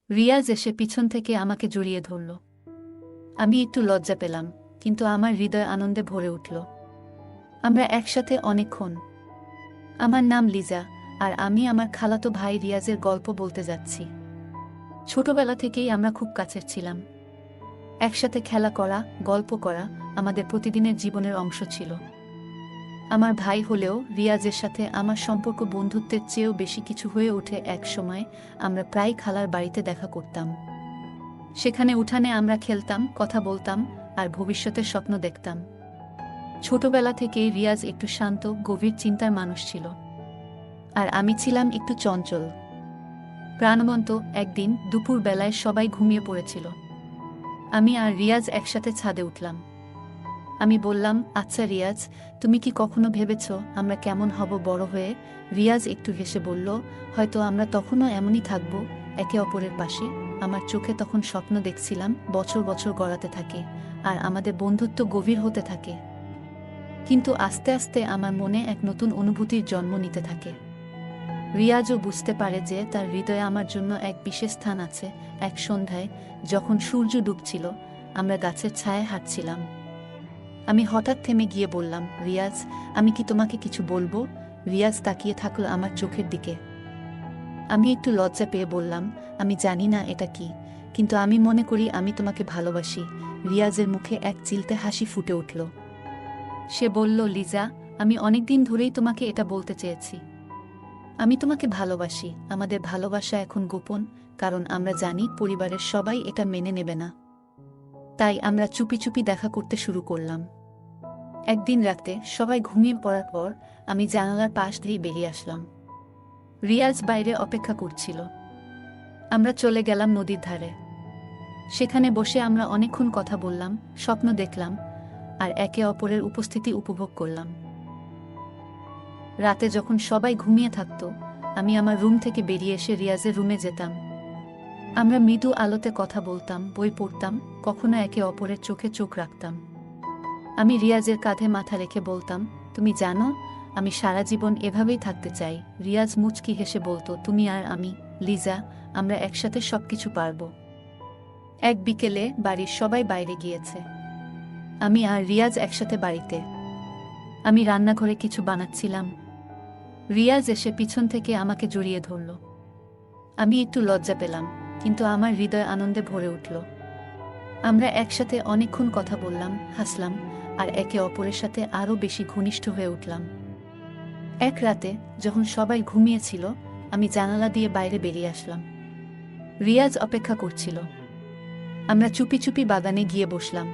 রিয়াজ এসে পিছন থেকে আমাকে জড়িয়ে ধরল। আমি একটু লজ্জা পেলাম, কিন্তু আমার হৃদয় আনন্দে ভরে উঠল। আমরা একসাথে অনেকক্ষণ। আমার নাম লিজা, আর আমি আমার খালাতো ভাই রিয়াজের গল্প বলতে যাচ্ছি। ছোটবেলা থেকেই আমরা খুব কাছের ছিলাম। একসাথে খেলা করা, গল্প করা আমাদের প্রতিদিনের জীবনের অংশ ছিল। আমার ভাই হলেও রিয়াজের সাথে আমার সম্পর্ক বন্ধুত্বের চেয়েও বেশি কিছু হয়ে ওঠে। এক সময় আমরা প্রায় খালার বাড়িতে দেখা করতাম। সেখানে উঠানে আমরা খেলতাম, কথা বলতাম, আর ভবিষ্যতের স্বপ্ন দেখতাম। ছোটবেলা থেকেই রিয়াজ একটু শান্ত, গভীর চিন্তার মানুষ ছিল, আর আমি ছিলাম একটু চঞ্চল, প্রাণবন্ত। একদিন দুপুর বেলায় সবাই ঘুমিয়ে পড়েছিল। আমি আর রিয়াজ একসাথে ছাদে উঠলাম। আমি বললাম, আচ্ছা রিয়াজ, তুমি কি কখনো ভেবেছ আমরা কেমন হব বড় হয়ে? রিয়াজ একটু হেসে বলল, হয়তো আমরা তখনও এমনই থাকব, একে অপরের পাশে। আমার চোখে তখন স্বপ্ন দেখছিলাম বছর বছর গড়াতে থাকে, আর আমাদের বন্ধুত্ব গভীর হতে থাকে। কিন্তু আস্তে আস্তে আমার মনে এক নতুন অনুভূতির জন্ম নিতে থাকে। রিয়াজও বুঝতে পারে যে তার হৃদয়ে আমার জন্য এক বিশেষ স্থান আছে। এক সন্ধ্যায়, যখন সূর্য ডুবছিল, আমরা গাছের ছায়ায় হাঁটছিলাম। আমি হঠাৎ থেমে গিয়ে বললাম, রিয়াজ, আমি কি তোমাকে কিছু বলবো? রিয়াজ তাকিয়ে থাকলো আমার চোখের দিকে। আমি একটু লজ্জা পেয়ে বললাম, আমি জানি না এটা কি, কিন্তু আমি মনে করি আমি তোমাকে ভালোবাসি। রিয়াজের মুখে এক চিলতে হাসি ফুটে উঠল। সে বলল, লিজা, আমি অনেকদিন ধরেই তোমাকে এটা বলতে চেয়েছি। আমি তোমাকে ভালোবাসি। আমাদের ভালোবাসা এখন গোপন, কারণ আমরা জানি পরিবারের সবাই এটা মেনে নেবে না। তাই আমরা চুপি চুপি দেখা করতে শুরু করলাম। একদিন রাতে সবাই ঘুমিয়ে পড়ার পর আমি জানালার পাশ দিয়ে বেরিয়ে আসলাম। রিয়াজ বাইরে অপেক্ষা করছিল। আমরা চলে গেলাম নদীর ধারে। সেখানে বসে আমরা অনেকক্ষণ কথা বললাম, স্বপ্ন দেখলাম, আর একে অপরের উপস্থিতি উপভোগ করলাম। রাতে যখন সবাই ঘুমিয়ে থাকত, আমি আমার রুম থেকে বেরিয়ে এসে রিয়াজের রুমে যেতাম। আমরা মৃদু আলোতে কথা বলতাম, বই পড়তাম, কখনো একে অপরের চোখে চোখ রাখতাম। আমি রিয়াজের কাঁধে মাথা রেখে বলতাম, তুমি জানো, আমি সারা জীবন এভাবেই থাকতে চাই। রিয়াজ মুচকি হেসে বলতো, তুমি আর আমি, লিজা, আমরা একসাথে সবকিছু পারব। এক বিকেলে বাড়ির সবাই বাইরে গিয়েছে। আমি আর রিয়াজ একসাথে বাড়িতে। আমি রান্নাঘরে কিছু বানাচ্ছিলাম। রিয়াজ এসে পিছন থেকে আমাকে জড়িয়ে ধরল। আমি একটু লজ্জা পেলাম, কিন্তু আমার হৃদয় আনন্দে ভরে উঠল। আমরা একসাথে অনেকক্ষণ কথা বললাম, হাসলাম, আর একে অপরের সাথে আরও বেশি ঘনিষ্ঠ হয়ে উঠলাম। এক রাতে যখন সবাই ঘুমিয়েছিল, আমি জানালা দিয়ে বাইরে বেরিয়ে আসলাম। রিয়াজ অপেক্ষা করছিল। আমরা চুপি চুপি বাগানে গিয়ে বসলাম।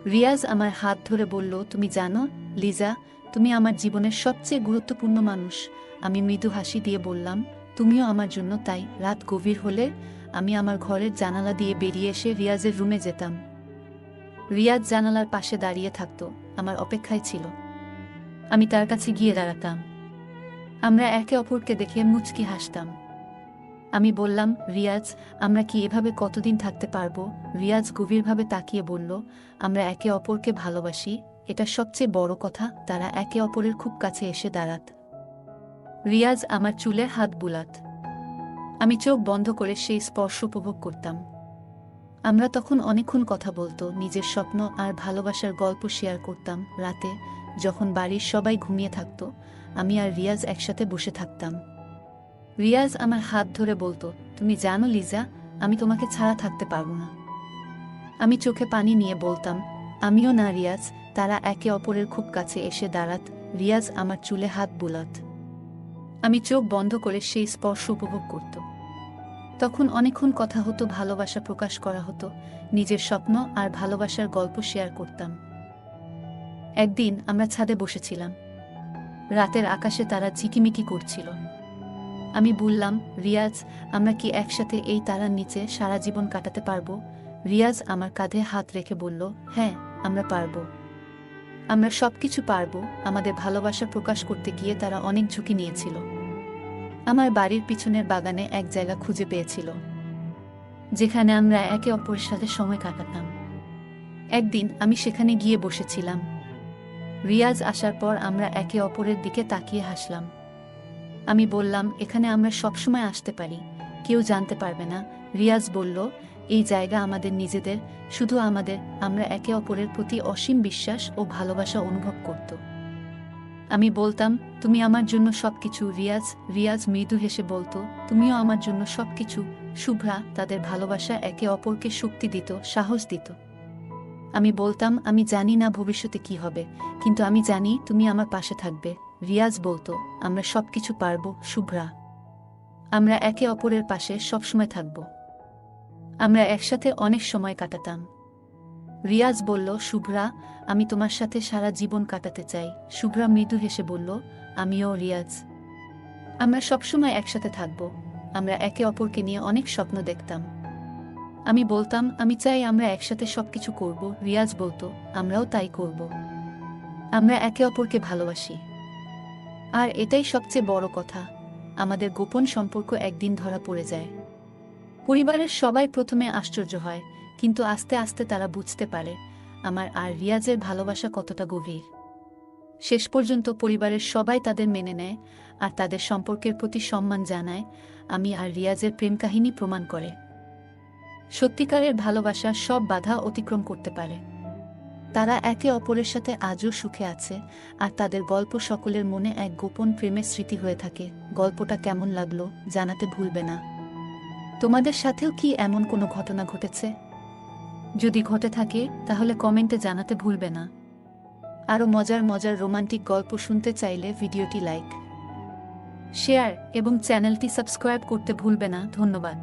রিয়াজ আমার হাত ধরে বলল, তুমি জানো, লিজা, তুমি আমার জীবনের সবচেয়ে গুরুত্বপূর্ণ মানুষ। আমি মৃদু হাসি দিয়ে বললাম, তুমিও আমার জন্য। তাই রাত গভীর হলে আমি আমার ঘরের জানালা দিয়ে বেরিয়ে এসে রিয়াজের রুমে যেতাম। রিয়াজ জানালার পাশে দাঁড়িয়ে থাকত, আমার অপেক্ষায় ছিল। আমি তার কাছে গিয়ে দাঁড়াতাম। আমরা একে অপরকে দেখে মুচকি হাসতাম। আমি বললাম, রিয়াজ, আমরা কি এভাবে কতদিন থাকতে পারবো? রিয়াজ গভীরভাবে তাকিয়ে বলল, আমরা একে অপরকে ভালোবাসি, এটা সবচেয়ে বড় কথা। তারা একে অপরের খুব কাছে এসে দাঁড়াত। রিয়াজ আমার চুলে হাত বুলাত। আমি চোখ বন্ধ করে সেই স্পর্শ উপভোগ করতাম। আমরা তখন অনেকক্ষণ কথা বলতো, নিজের স্বপ্ন আর ভালোবাসার গল্প শেয়ার করতাম। রাতে যখন বাড়ির সবাই ঘুমিয়ে থাকত, আমি আর রিয়াজ একসাথে বসে থাকতাম। রিয়াজ আমার হাত ধরে বলতো, তুমি জানো লিজা, আমি তোমাকে ছাড়া থাকতে পারবো না। আমি চোখে পানি নিয়ে বলতাম, আমিও না রিয়াজ। তারা একে অপরের খুব কাছে এসে দাঁড়াত। রিয়াজ আমার চুলে হাত বুলাত। আমি চোখ বন্ধ করে সেই স্পর্শ উপভোগ করত। তখন অনেকক্ষণ কথা হতো, ভালোবাসা প্রকাশ করা হতো, নিজের স্বপ্ন আর ভালোবাসার গল্প শেয়ার করতাম। একদিন আমরা ছাদে বসেছিলাম। রাতের আকাশে তারা ঝিকিমিকি করছিল। আমি বললাম, রিয়াজ, আমরা কি একসাথে এই তারার নিচে সারা জীবন কাটাতে পারবো? রিয়াজ আমার কাঁধে হাত রেখে বলল, হ্যাঁ, আমরা পারবো। আমরা সবকিছু পারবো। আমাদের ভালোবাসা প্রকাশ করতে গিয়ে তারা অনেক ঝুঁকি নিয়েছিল। আমার বাড়ির পিছনের বাগানে এক জায়গা খুঁজে পেয়েছিল, যেখানে আমরা একে অপরের সাথে সময় কাটাতাম। একদিন আমি সেখানে গিয়ে বসেছিলাম। রিয়াজ আসার পর আমরা একে অপরের দিকে তাকিয়ে হাসলাম। আমি বললাম, এখানে আমরা সবসময় আসতে পারি, কেউ জানতে পারবে না। রিয়াজ বলল, এই জায়গা আমাদের নিজেদের, শুধু আমাদের। আমরা একে অপরের প্রতি অসীম বিশ্বাস ও ভালোবাসা অনুভব করত। আমি বলতাম, তুমি আমার জন্য সবকিছু রিয়াজ। রিয়াজ মৃদু হেসে বলতো, তুমিও আমার জন্য সবকিছু শুভ্রা। তাদের ভালোবাসা একে অপরকে শক্তি দিত, সাহস দিত। আমি বলতাম, আমি জানি না ভবিষ্যতে কি হবে, কিন্তু আমি জানি তুমি আমার পাশে থাকবে। রিয়াজ বলতো, আমরা সবকিছু পারবো শুভ্রা। আমরা একে অপরের পাশে সবসময় থাকব। আমরা একসাথে অনেক সময় কাটাতাম। রিয়াজ বলল, শুভ্রা, আমি তোমার সাথে সারা জীবন কাটাতে চাই। শুভ্রা মৃদু হেসে বলল, আমিও রিয়াজ। আমরা সবসময় একসাথে থাকব। আমরা একে অপরকে নিয়ে অনেক স্বপ্ন দেখতাম। আমি বলতাম, আমি চাই আমরা একসাথে সবকিছু করব। রিয়াজ বলতো, আমরাও তাই করব। আমরা একে অপরকে ভালোবাসি। আর এটাই সবচেয়ে বড় কথা, আমাদের গোপন সম্পর্ক একদিন ধরা পড়ে যায়। পরিবারের সবাই প্রথমে আশ্চর্য হয়, কিন্তু আস্তে আস্তে তারা বুঝতে পারে আমার আর রিয়াজের ভালোবাসা কতটা গভীর। শেষ পর্যন্ত পরিবারের সবাই তাদের মেনে নেয়, আর তাদের সম্পর্কের প্রতি সম্মান জানায়। আমি আর রিয়াজের প্রেম কাহিনী প্রমাণ করে সত্যিকারের ভালোবাসা সব বাধা অতিক্রম করতে পারে। তারা একে অপরের সাথে আজও সুখে আছে, আর তাদের গল্প সকলের মনে এক গোপন প্রেমের স্মৃতি হয়ে থাকে। গল্পটা কেমন লাগলো জানাতে ভুলবে না। তোমাদের সাথেও কি এমন কোনো ঘটনা ঘটেছে? যদি ঘটে থাকে তাহলে কমেন্টে জানাতে ভুলবে না। আরও মজার মজার রোমান্টিক গল্প শুনতে চাইলে ভিডিওটি লাইক, শেয়ার এবং চ্যানেলটি সাবস্ক্রাইব করতে ভুলবে না। ধন্যবাদ।